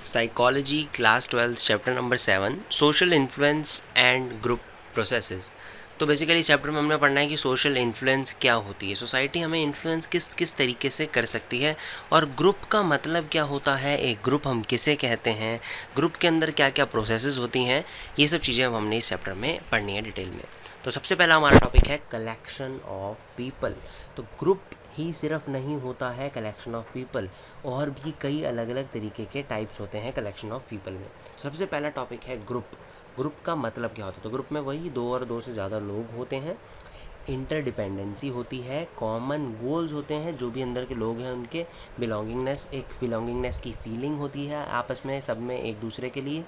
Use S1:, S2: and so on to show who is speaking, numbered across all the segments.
S1: Psychology class 12 chapter number 7 social influence and group processes. तो basically chapter में हमने पढ़ना है कि सोशल इन्फ्लुएंस क्या होती है, सोसाइटी हमें इन्फ्लुएंस किस किस तरीके से कर सकती है और ग्रुप का मतलब क्या होता है, एक ग्रुप हम किसे कहते हैं, ग्रुप के अंदर क्या क्या प्रोसेसेस होती हैं, ये सब चीज़ें हमने इस चैप्टर में पढ़नी है डिटेल में। तो सबसे पहला हमारा टॉपिक है कलेक्शन ऑफ पीपल। तो ग्रुप ही सिर्फ नहीं होता है कलेक्शन ऑफ पीपल, और भी कई अलग अलग तरीके के टाइप्स होते हैं कलेक्शन ऑफ पीपल में। सबसे पहला टॉपिक है ग्रुप। ग्रुप का मतलब क्या होता है? तो ग्रुप में वही दो और दो से ज़्यादा लोग होते हैं, इंटरडिपेंडेंसी होती है, कॉमन गोल्स होते हैं, जो भी अंदर के लोग हैं उनके बिलोंगिंगनेस की फीलिंग होती है आपस में सब में एक दूसरे के लिए।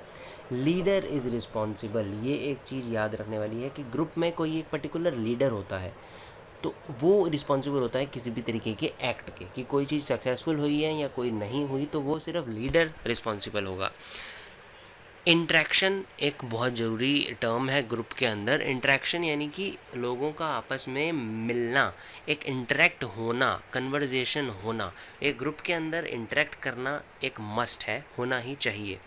S1: लीडर इज़ रिस्पॉन्सिबल, ये एक चीज़ याद रखने वाली है कि ग्रुप में कोई एक पर्टिकुलर लीडर होता है, तो वो रिस्पॉन्सिबल होता है किसी भी तरीके के एक्ट के, कि कोई चीज़ सक्सेसफुल हुई है या कोई नहीं हुई तो वो सिर्फ लीडर रिस्पॉन्सिबल होगा। इंट्रैक्शन एक बहुत ज़रूरी टर्म है ग्रुप के अंदर। इंट्रैक्शन यानी कि लोगों का आपस में मिलना, एक इंटरेक्ट होना, कन्वर्जेशन होना। एक ग्रुप के अंदर इंटरेक्ट करना एक मस्ट है, होना ही चाहिए।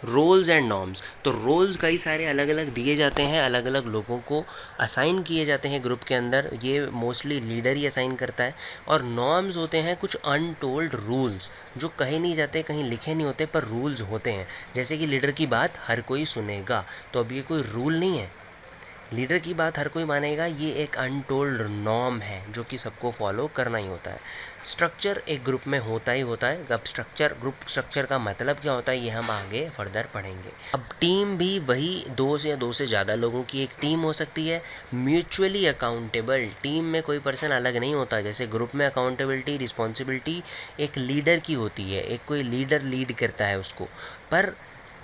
S1: रोल्स एंड नॉर्म्स, तो रोल्स कई सारे अलग अलग दिए जाते हैं, अलग अलग लोगों को असाइन किए जाते हैं ग्रुप के अंदर, ये मोस्टली लीडर ही असाइन करता है। और नॉर्म्स होते हैं कुछ अनटोल्ड रूल्स, जो कहे नहीं जाते, कहीं लिखे नहीं होते, पर रूल्स होते हैं। जैसे कि लीडर की बात हर कोई सुनेगा, तो अब ये कोई रूल नहीं है, लीडर की बात हर कोई मानेगा, ये एक अनटोल्ड नॉर्म है जो कि सबको फॉलो करना ही होता है। स्ट्रक्चर एक ग्रुप में होता ही होता है। अब ग्रुप स्ट्रक्चर का मतलब क्या होता है ये हम आगे फर्दर पढ़ेंगे। अब टीम भी वही दो से ज़्यादा लोगों की एक टीम हो सकती है। म्यूचुअली अकाउंटेबल, टीम में कोई पर्सन अलग नहीं होता। जैसे ग्रुप में अकाउंटेबिलिटी, रिस्पॉन्सिबिलिटी एक लीडर की होती है, एक कोई लीडर लीड करता है उसको, पर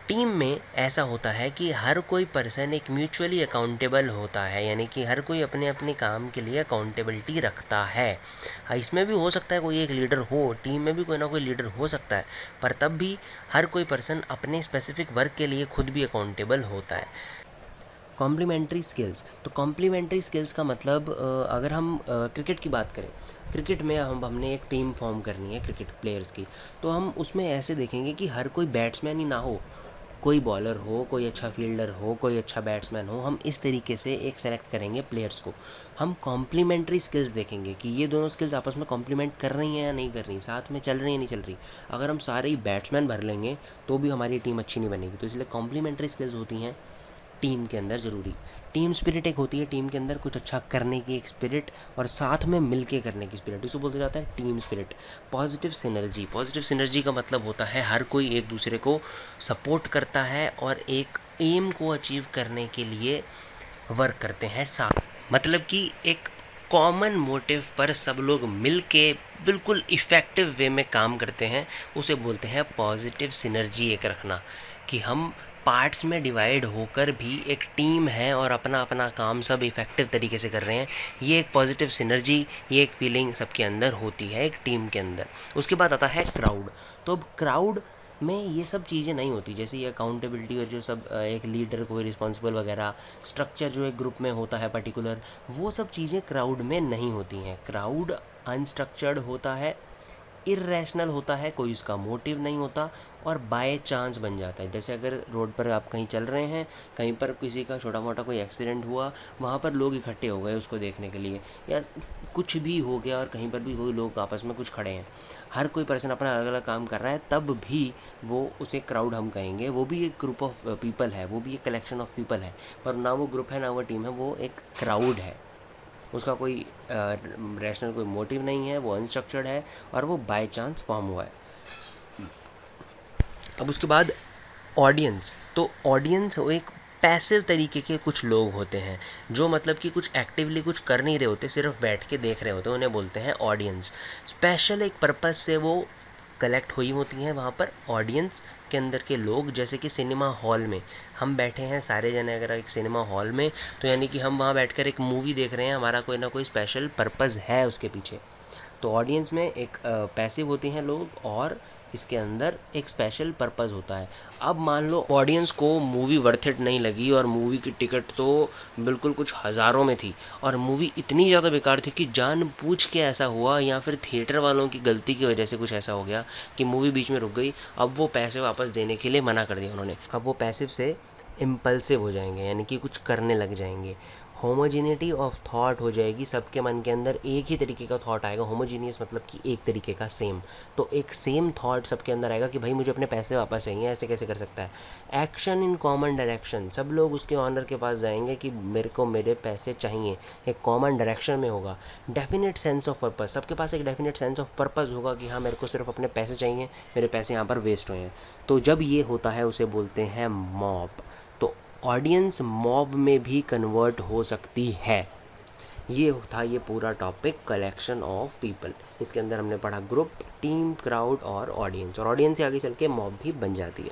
S1: टीम में ऐसा होता है कि हर कोई पर्सन एक म्यूचुअली अकाउंटेबल होता है, यानी कि हर कोई अपने अपने काम के लिए अकाउंटेबिलिटी रखता है। इसमें भी हो सकता है कोई एक लीडर हो, टीम में भी कोई ना कोई लीडर हो सकता है, पर तब भी हर कोई पर्सन अपने स्पेसिफिक वर्क के लिए खुद भी अकाउंटेबल होता है। कॉम्प्लीमेंट्री स्किल्स, तो कॉम्प्लीमेंट्री स्किल्स का मतलब अगर हम क्रिकेट की बात करें, क्रिकेट में हमने एक टीम फॉर्म करनी है क्रिकेट प्लेयर्स की, तो हम उसमें ऐसे देखेंगे कि हर कोई बैट्समैन ही ना हो, कोई बॉलर हो, कोई अच्छा फील्डर हो, कोई अच्छा बैट्समैन हो, हम इस तरीके से एक सेलेक्ट करेंगे प्लेयर्स को। हम कॉम्प्लीमेंट्री स्किल्स देखेंगे कि ये दोनों स्किल्स आपस में कॉम्प्लीमेंट कर रही हैं या नहीं कर रही, साथ में चल रही है नहीं चल रही। अगर हम सारे ही बैट्समैन भर लेंगे तो भी हमारी टीम अच्छी नहीं बनेगी, तो इसलिए कॉम्प्लीमेंट्री स्किल्स होती हैं टीम के अंदर ज़रूरी। टीम स्पिरिट एक होती है टीम के अंदर, कुछ अच्छा करने की एक स्पिरिट और साथ में मिलके करने की स्पिरिट, इसको बोलते जाता है team spirit. Positive synergy, positive synergy का मतलब होता है हर कोई एक दूसरे को सपोर्ट करता है और एक एम को अचीव करने के लिए वर्क करते हैं साथ, मतलब कि एक कॉमन मोटिव पर सब लोग मिल के बिल्कुल इफ़ेक्टिव वे में काम करते हैं, उसे बोलते हैं पॉजिटिव सिनर्जी एक रखना, कि हम पार्ट्स में डिवाइड होकर भी एक टीम है और अपना अपना काम सब इफ़ेक्टिव तरीके से कर रहे हैं। ये एक पॉजिटिव सिनर्जी, ये एक फीलिंग सबके अंदर होती है एक टीम के अंदर। उसके बाद आता है क्राउड। तो अब क्राउड में ये सब चीज़ें नहीं होती, जैसे ये अकाउंटेबिलिटी और जो सब एक लीडर को रिस्पॉन्सिबल वगैरह स्ट्रक्चर जो एक ग्रुप में होता है पर्टिकुलर, वो सब चीज़ें क्राउड में नहीं होती हैं। क्राउड अनस्ट्रक्चर्ड होता है, इर्रेशनल होता है, कोई उसका मोटिव नहीं होता और बाय चांस बन जाता है। जैसे अगर रोड पर आप कहीं चल रहे हैं, कहीं पर किसी का छोटा मोटा कोई एक्सीडेंट हुआ, वहाँ पर लोग इकट्ठे हो गए उसको देखने के लिए, या कुछ भी हो गया और कहीं पर भी कोई लोग आपस में कुछ खड़े हैं, हर कोई पर्सन अपना अलग अलग काम कर रहा है, तब भी वो उसे क्राउड हम कहेंगे। वो भी एक ग्रुप ऑफ पीपल है, वो भी एक कलेक्शन ऑफ पीपल है, पर ना वो ग्रुप है ना वो टीम है, वो एक क्राउड है। उसका कोई रैशनल कोई मोटिव नहीं है, वो अनस्ट्रक्चर्ड है और वो बाय चांस फॉर्म हुआ है। अब उसके बाद ऑडियंस, तो ऑडियंस एक पैसिव तरीके के कुछ लोग होते हैं, जो मतलब कि कुछ एक्टिवली कुछ कर नहीं रहे होते, सिर्फ बैठ के देख रहे होते हैं, उन्हें बोलते हैं ऑडियंस। स्पेशल एक पर्पस से वो कलेक्ट हुई होती हैं वहाँ पर ऑडियंस के अंदर के लोग। जैसे कि सिनेमा हॉल में हम बैठे हैं सारे जने अगर एक सिनेमा हॉल में, तो यानी कि हम वहाँ बैठकर एक मूवी देख रहे हैं, हमारा कोई ना कोई स्पेशल पर्पस है उसके पीछे। तो ऑडियंस में एक पैसिव होती हैं लोग और इसके अंदर एक स्पेशल पर्पस होता है। अब मान लो ऑडियंस को मूवी वर्थ इट नहीं लगी और मूवी की टिकट तो बिल्कुल कुछ हज़ारों में थी और मूवी इतनी ज़्यादा बेकार थी कि जानबूझ के ऐसा हुआ या फिर थिएटर वालों की गलती की वजह से कुछ ऐसा हो गया कि मूवी बीच में रुक गई। अब वो पैसे वापस देने के लिए मना कर दिया उन्होंने। अब वो पैसिव से इम्पल्सिव हो जाएंगे, यानी कि कुछ करने लग जाएंगे। होमोजिनिटी ऑफ थॉट हो जाएगी, सबके मन के अंदर एक ही तरीके का थॉट आएगा। होमोजीनियस मतलब कि एक तरीके का, सेम। तो एक सेम थॉट सबके अंदर आएगा कि भाई मुझे अपने पैसे वापस चाहिए, ऐसे कैसे कर सकता है। एक्शन इन कॉमन डायरेक्शन, सब लोग उसके ऑनर के पास जाएंगे कि मेरे को मेरे पैसे चाहिए, एक कॉमन डायरेक्शन में होगा। डेफिनेट सेंस ऑफ पर्पस, सबके पास एक डेफिनेट सेंस ऑफ पर्पस होगा कि हाँ मेरे को सिर्फ अपने पैसे चाहिए, मेरे पैसे यहाँ पर वेस्ट हुए हैं। तो जब ये होता है उसे बोलते हैं मॉब। तो ऑडियंस मॉब में भी कन्वर्ट हो सकती है। ये था ये पूरा टॉपिक, कलेक्शन ऑफ पीपल। इसके अंदर हमने पढ़ा ग्रुप, टीम, क्राउड और ऑडियंस से आगे चल के मॉब भी बन जाती है।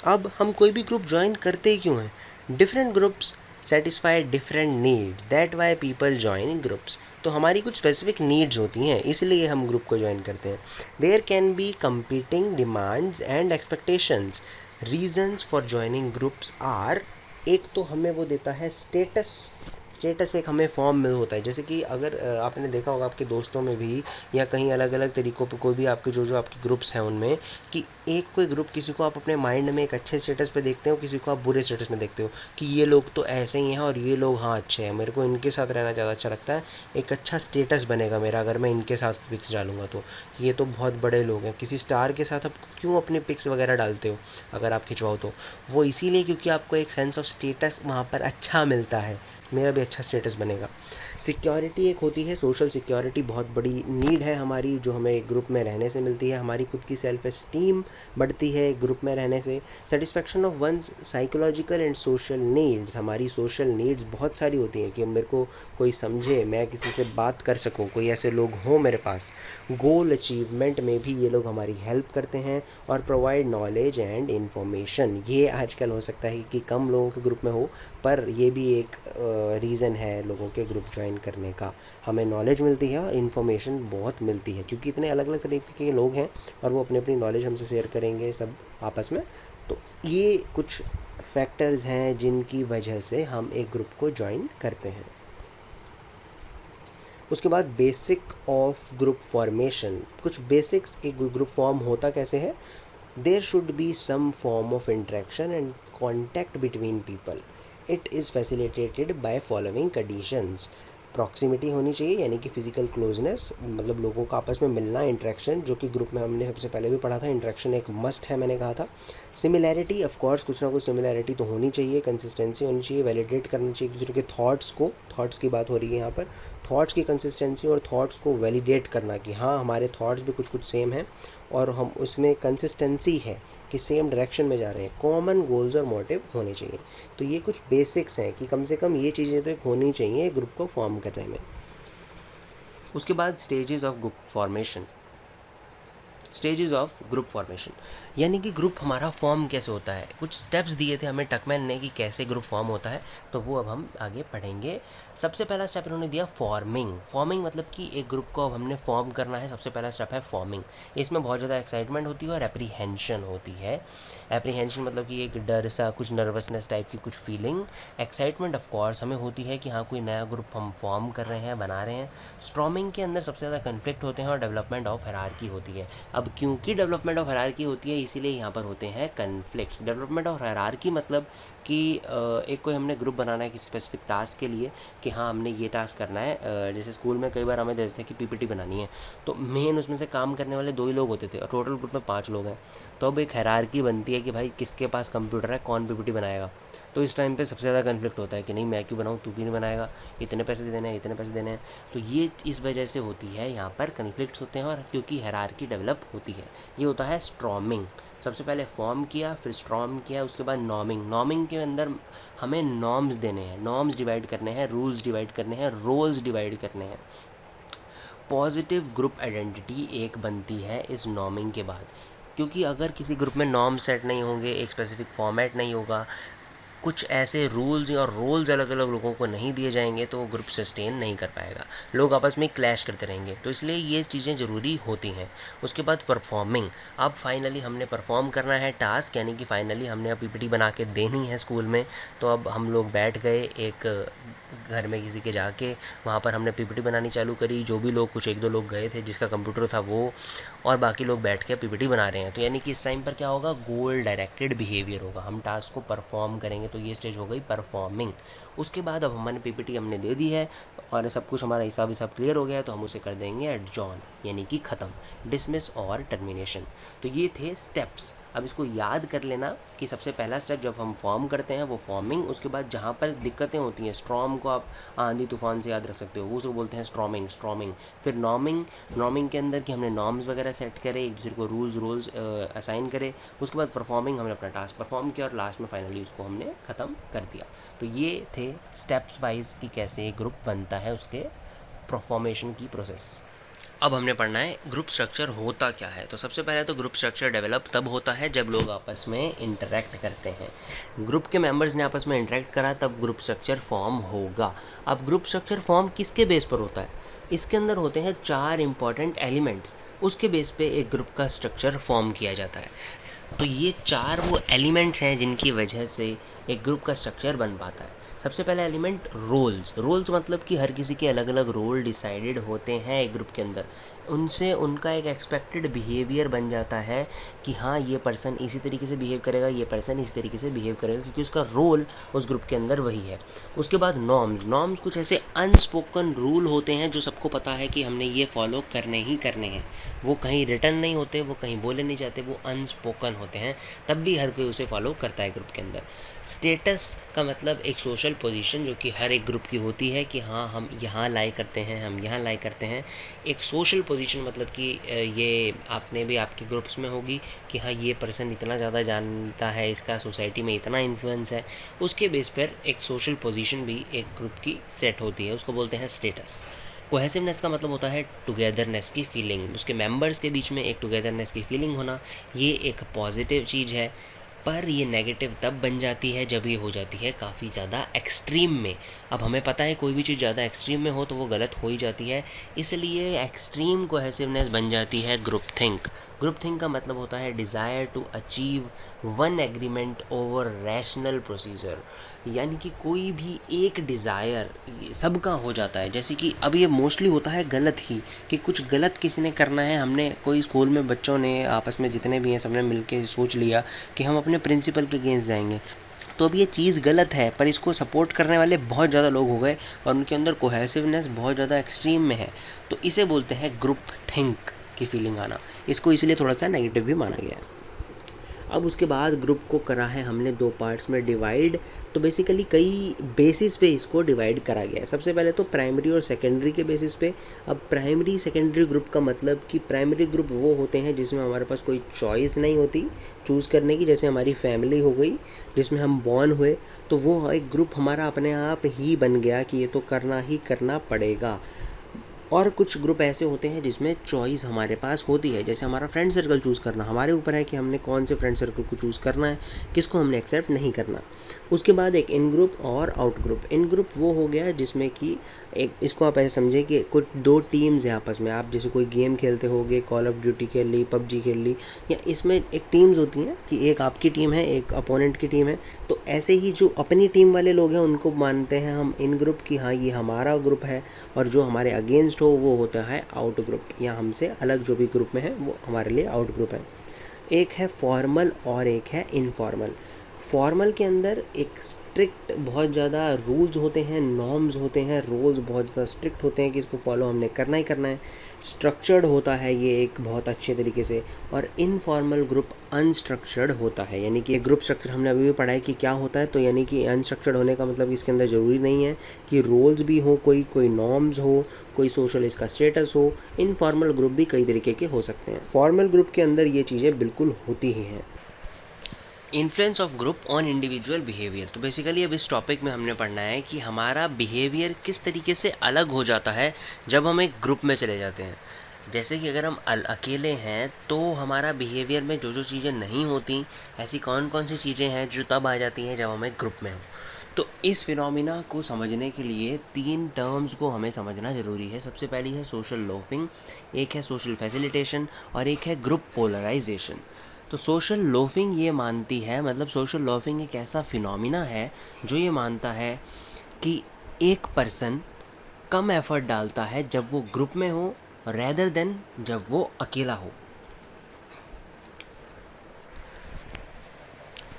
S1: अब हम कोई भी ग्रुप ज्वाइन करते ही क्यों हैं? Different groups satisfy different needs, that why people join groups. तो हमारी कुछ स्पेसिफिक नीड्स होती हैं, इसलिए हम ग्रुप को ज्वाइन करते हैं। There can be competing demands and expectations. Reasons for joining groups are, एक तो हमें वो देता है स्टेटस एक हमें फॉर्म में होता है। जैसे कि अगर आपने देखा होगा आपके दोस्तों में भी या कहीं अलग अलग तरीक़ों पे कोई भी आपके जो आपके ग्रुप्स हैं उनमें, कि एक कोई ग्रुप किसी को आप अपने माइंड में एक अच्छे स्टेटस पे देखते हो, किसी को आप बुरे स्टेटस में देखते हो कि ये लोग तो ऐसे ही हैं और ये लोग हाँ अच्छे हैं, मेरे को इनके साथ रहना ज़्यादा अच्छा लगता है, एक अच्छा स्टेटस बनेगा मेरा अगर मैं इनके साथ पिक्स डालूंगा तो ये तो बहुत बड़े लोग हैं। किसी स्टार के साथ आप क्यों अपने पिक्स वगैरह डालते हो अगर आप खिंचवाओ तो? वो इसीलिए क्योंकि आपको एक सेंस ऑफ स्टेटस वहाँ पर अच्छा मिलता है, मेरा भी अच्छा स्टेटस बनेगा। सिक्योरिटी एक होती है, सोशल सिक्योरिटी बहुत बड़ी नीड है हमारी, जो हमें ग्रुप में रहने से मिलती है। हमारी खुद की सेल्फ एस्टीम बढ़ती है ग्रुप में रहने से। Satisfaction of one's psychological and social needs, हमारी सोशल नीड्स बहुत सारी होती हैं कि मेरे को कोई समझे, मैं किसी से बात कर सकूं, कोई ऐसे लोग हों मेरे पास। गोल अचीवमेंट में भी ये लोग हमारी हेल्प करते हैं और प्रोवाइड नॉलेज एंड इन्फॉर्मेशन। ये आजकल हो सकता है कि कम लोगों के ग्रुप में हो, पर ये भी एक रीज़न है लोगों के ग्रुप ज्वाइन करने का। हमें नॉलेज मिलती है और इन्फॉर्मेशन बहुत मिलती है, क्योंकि इतने अलग अलग तरीके के लोग हैं और वो अपनी अपनी नॉलेज हमसे शेयर करेंगे सब आपस में। तो ये कुछ फैक्टर्स हैं जिनकी वजह से हम एक ग्रुप को ज्वाइन करते हैं। उसके बाद बेसिक ऑफ ग्रुप फॉर्मेशन, कुछ बेसिक्स कि ग्रुप फॉर्म होता कैसे है। There should be some form of interaction and contact between people. It is facilitated by following conditions. Proximity होनी चाहिए, यानी कि फिजिकल क्लोजनेस, मतलब लोगों का आपस में मिलना, इंटरेक्शन, जो कि ग्रुप में हमने सबसे पहले भी पढ़ा था, इंटरेक्शन एक मस्ट है मैंने कहा था। सिमिलैरिटी, ऑफ कोर्स कुछ ना कुछ सिमिलैरिटी तो होनी चाहिए, कंसिस्टेंसी होनी चाहिए, वैलिडेट करना चाहिए एक दूसरे के थॉट्स को। थॉट्स की बात हो रही है यहाँ पर, थॉट्स की कंसिस्टेंसी और थॉट्स को वैलिडेट करना कि हाँ हमारे थॉट्स भी कुछ सेम हैं और हम उसमें कंसिस्टेंसी है कि सेम डायरेक्शन में जा रहे हैं। कॉमन गोल्स और मोटिव होने चाहिए। तो ये कुछ बेसिक्स हैं कि कम से कम ये चीज़ें तो होनी चाहिए ग्रुप को फॉर्म करने में। उसके बाद stages of group formation. Stages of group formation यानी कि ग्रुप हमारा फॉर्म कैसे होता है। कुछ स्टेप्स दिए थे हमें टकमैन ने कि कैसे ग्रुप फॉर्म होता है, तो वो अब हम आगे पढ़ेंगे। सबसे पहला स्टेप इन्होंने दिया फॉर्मिंग मतलब कि एक ग्रुप को अब हमने फॉर्म करना है। सबसे पहला स्टेप है फॉर्मिंग। इसमें बहुत ज़्यादा एक्साइटमेंट होती है और एप्रीहेंशन होती है। एप्रीहेंशन मतलब कि एक डर सा, कुछ नर्वसनेस टाइप की कुछ फीलिंग। एक्साइटमेंट ऑफ कोर्स हमें होती है कि हाँ कोई नया ग्रुप हम फॉर्म कर रहे हैं, बना रहे हैं। स्टॉर्मिंग के अंदर सबसे ज़्यादा कन्फ्लिक्ट होते हैं और डेवलपमेंट ऑफ हायरार्की होती है। अब क्योंकि डेवलपमेंट ऑफ हायरार्की होती है इसीलिए यहाँ पर होते हैं कन्फ्लिक्ट्स। डेवलपमेंट ऑफ हायरार्की मतलब कि एक कोई हमने ग्रुप बनाना है किसी स्पेसिफिक टास्क के लिए कि हाँ हमने ये टास्क करना है। जैसे स्कूल में कई बार हमें देते थे कि पीपीटी बनानी है, तो मेन उसमें से काम करने वाले 2 ही लोग होते थे और टोटल ग्रुप में 5 लोग हैं। तो अब एक हायरार्की बनती है कि भाई किसके पास कंप्यूटर है, कौन पीपीटी बनाएगा। तो इस टाइम पे सबसे ज़्यादा कन्फ्लिक्ट होता है कि नहीं मैं क्यों बनाऊँ, तू क्यों नहीं बनाएगा, इतने पैसे देने हैं, इतने पैसे देने हैं। तो ये इस वजह से होती है, यहाँ पर कन्फ्लिक्ट्स होते हैं और क्योंकि हायरार्की डेवलप होती है। ये होता है स्ट्रॉमिंग। सबसे पहले फॉर्म किया, फिर स्ट्रॉम किया, उसके बाद नॉर्मिंग के अंदर हमें नॉर्म्स देने हैं, नॉर्म्स डिवाइड करने हैं, रूल्स डिवाइड करने हैं, रोल्स डिवाइड करने हैं। पॉजिटिव ग्रुप आइडेंटिटी एक बनती है इस नॉर्मिंग के बाद, क्योंकि अगर किसी ग्रुप में नॉर्म सेट नहीं होंगे, एक स्पेसिफिक फॉर्मेट नहीं होगा, कुछ ऐसे रूल्स और रोल्स अलग अलग लोगों को नहीं दिए जाएंगे तो वो ग्रुप सस्टेन नहीं कर पाएगा, लोग आपस में क्लैश करते रहेंगे। तो इसलिए ये चीज़ें ज़रूरी होती हैं। उसके बाद परफॉर्मिंग, अब फाइनली हमने परफॉर्म करना है टास्क, यानी कि फाइनली हमने अब पीपीटी बना के देनी है स्कूल में। तो अब हम लोग बैठ गए एक घर में किसी के जाके, वहाँ पर हमने पीपीटी बनानी चालू करी। जो भी लोग, कुछ एक दो लोग गए थे जिसका कंप्यूटर था वो, और बाकी लोग बैठ के पीपीटी बना रहे हैं। तो यानी कि इस टाइम पर क्या होगा, गोल डायरेक्टेड बिहेवियर होगा, हम टास्क को परफॉर्म करेंगे। तो ये स्टेज हो गई परफॉर्मिंग। उसके बाद अब हमारे पीपीटी हमने दे दी है और सब कुछ हमारा हिसाब क्लियर हो गया है, तो हम उसे कर देंगे एडजॉर्न, यानी कि ख़त्म, डिसमिस और टर्मिनेशन। तो ये थे स्टेप्स। अब इसको याद कर लेना कि सबसे पहला स्टेप जब हम फॉर्म करते हैं वो फॉर्मिंग। उसके बाद जहाँ पर दिक्कतें होती हैं, स्ट्रॉम को आप आंधी तूफान से याद रख सकते हो, वो उसको बोलते हैं स्ट्रॉमिंग। फिर नॉर्मिंग के अंदर कि हमने नॉर्म्स वगैरह सेट करे, एक दूसरे को रूल्स असाइन करे। उसके बाद परफॉर्मिंग, हमने अपना टास्क परफॉर्म किया और लास्ट में फाइनली उसको हमने ख़त्म कर दिया। तो ये थे स्टेप्स वाइज कि कैसे एक ग्रुप बनता है, उसके परफॉर्मेशन की प्रोसेस। अब हमने पढ़ना है ग्रुप स्ट्रक्चर होता क्या है। तो सबसे पहले तो ग्रुप स्ट्रक्चर डेवलप तब होता है जब लोग आपस में इंटरेक्ट करते हैं। ग्रुप के मेंबर्स ने आपस में इंटरेक्ट करा तब ग्रुप स्ट्रक्चर फॉर्म होगा। अब ग्रुप स्ट्रक्चर फॉर्म किसके बेस पर होता है? इसके अंदर होते हैं 4 इंपॉर्टेंट एलिमेंट्स, उसके बेस पे एक ग्रुप का स्ट्रक्चर फॉर्म किया जाता है। तो ये 4 वो एलिमेंट्स हैं जिनकी वजह से एक ग्रुप का स्ट्रक्चर बन पाता है। सबसे पहला एलिमेंट रोल्स मतलब कि हर किसी के अलग अलग रोल डिसाइडेड होते हैं एक ग्रुप के अंदर। उनसे उनका एक एक्सपेक्टेड बिहेवियर बन जाता है कि हाँ, ये पर्सन इसी तरीके से बिहेव करेगा, ये पर्सन इसी तरीके से बिहेव करेगा, क्योंकि उसका रोल उस ग्रुप के अंदर वही है। उसके बाद नॉर्म्स कुछ ऐसे अनस्पोकन रूल होते हैं जो सबको पता है कि हमने ये फॉलो करने ही करने हैं। वो कहीं रिटन नहीं होते, वो कहीं बोले नहीं जाते, वो अनस्पोकन होते हैं, तब भी हर कोई उसे फॉलो करता है ग्रुप के अंदर। स्टेटस का मतलब एक सोशल पोजीशन जो कि हर एक ग्रुप की होती है कि हाँ, हम यहाँ लाई करते हैं, हम यहाँ लाई करते हैं। एक सोशल पोजीशन मतलब कि ये आपने भी आपके ग्रुप्स में होगी कि हाँ, ये पर्सन इतना ज़्यादा जानता है, इसका सोसाइटी में इतना इन्फ्लुएंस है। उसके बेस पर एक सोशल पोजीशन भी एक ग्रुप की सेट होती है, उसको बोलते हैं स्टेटस। कोहेसिवनेस का मतलब होता है टुगेदरनेस की फीलिंग, उसके मेंबर्स के बीच में एक टुगेदरनेस की फीलिंग होना। ये एक पॉजिटिव चीज़ है, पर ये नेगेटिव तब बन जाती है जब ये हो जाती है काफ़ी ज़्यादा एक्सट्रीम में। अब हमें पता है कोई भी चीज़ ज़्यादा एक्सट्रीम में हो तो वो गलत हो ही जाती है, इसलिए एक्सट्रीम कोहेसिवनेस बन जाती है ग्रुप थिंक का मतलब होता है desire to achieve one agreement over rational procedure, यानी कि कोई भी एक डिज़ायर सबका हो जाता है। जैसे कि अब ये मोस्टली होता है गलत ही, कि कुछ गलत किसी ने करना है, हमने कोई स्कूल में बच्चों ने आपस में जितने भी हैं सबने मिलके सोच लिया कि हम अपने प्रिंसिपल के अगेंस्ट जाएंगे। तो अब ये चीज़ गलत है, पर इसको सपोर्ट करने वाले बहुत ज़्यादा लोग हो गए और उनके अंदर कोहेसिवनेस बहुत ज़्यादा एक्सट्रीम में है, तो इसे बोलते हैं ग्रुप थिंक की फीलिंग आना। इसको इसलिए थोड़ा सा नेगेटिव भी माना गया है। अब उसके बाद ग्रुप को करा है हमने 2 पार्ट्स में डिवाइड। तो बेसिकली कई बेसिस पे इसको डिवाइड करा गया है। सबसे पहले तो प्राइमरी और सेकेंडरी के बेसिस पे। अब प्राइमरी सेकेंडरी ग्रुप का मतलब कि प्राइमरी ग्रुप वो होते हैं जिसमें हमारे पास कोई चॉइस नहीं होती चूज़ करने की, जैसे हमारी फैमिली हो गई जिसमें हम बॉर्न हुए, तो वो एक ग्रुप हमारा अपने आप ही बन गया कि ये तो करना ही करना पड़ेगा। और कुछ ग्रुप ऐसे होते हैं जिसमें चॉइस हमारे पास होती है, जैसे हमारा फ्रेंड सर्कल चूज़ करना हमारे ऊपर है कि हमने कौन से फ्रेंड सर्कल को चूज़ करना है, किसको हमने एक्सेप्ट नहीं करना। उसके बाद एक इन ग्रुप और आउट ग्रुप। इन ग्रुप वो हो गया जिसमें कि एक, इसको आप ऐसे समझें कि कुछ 2 टीम्स हैं आपस में। आप जैसे कोई गेम खेलते होगे, कॉल ऑफ ड्यूटी खेल ली, पबजी खेल ली, या इसमें एक टीम्स होती हैं कि एक आपकी टीम है, एक अपोनेंट की टीम है। तो ऐसे ही जो अपनी टीम वाले लोग हैं उनको मानते हैं हम इन ग्रुप की, हाँ ये हमारा ग्रुप है, और जो हमारे अगेंस्ट हो वो होता है आउट ग्रुप, या हमसे अलग जो भी ग्रुप में है वो हमारे लिए आउट ग्रुप है। एक है फॉर्मल और एक है इनफॉर्मल। फॉर्मल के अंदर एक स्ट्रिक्ट बहुत ज़्यादा रूल्स होते हैं, नॉर्म्स होते हैं, रोल्स बहुत ज़्यादा स्ट्रिक्ट होते हैं कि इसको फॉलो हमने करना ही करना है। स्ट्रक्चर्ड होता है ये एक बहुत अच्छे तरीके से। और इनफॉर्मल ग्रुप अनस्ट्रक्चर्ड होता है, यानी कि ग्रुप स्ट्रक्चर हमने अभी भी पढ़ा है कि क्या होता है। तो यानी कि अनस्ट्रक्चर्ड होने का मतलब इसके अंदर ज़रूरी नहीं है कि रोल्स भी हो, कोई नॉर्म्स हो, कोई सोशल इसका स्टेटस हो। इनफॉर्मल ग्रुप भी कई तरीके के हो सकते हैं, फॉर्मल ग्रुप के अंदर ये चीज़ें बिल्कुल होती ही हैं। Influence of group on individual behaviour. तो बेसिकली अब इस टॉपिक में हमने पढ़ना है कि हमारा बिहेवियर किस तरीके से अलग हो जाता है जब हम एक ग्रुप में चले जाते हैं। जैसे कि अगर हम अकेले हैं तो हमारा बिहेवियर में जो जो चीज़ें नहीं होती, ऐसी कौन कौन सी चीज़ें हैं जो तब आ जाती हैं जब हमें ग्रुप में हो। तो इस फिनोमिना को समझने के लिए 3 टर्म्स को हमें समझना ज़रूरी है। सबसे पहली है सोशल लोफिंग, एक है सोशल फैसिलिटेशन और एक है ग्रुप पोलराइजेशन। तो सोशल लोफिंग ये मानती है, मतलब सोशल लोफिंग एक ऐसा फिनोमिना है जो ये मानता है कि एक पर्सन कम एफर्ट डालता है जब वो ग्रुप में हो रेदर देन जब वो अकेला हो।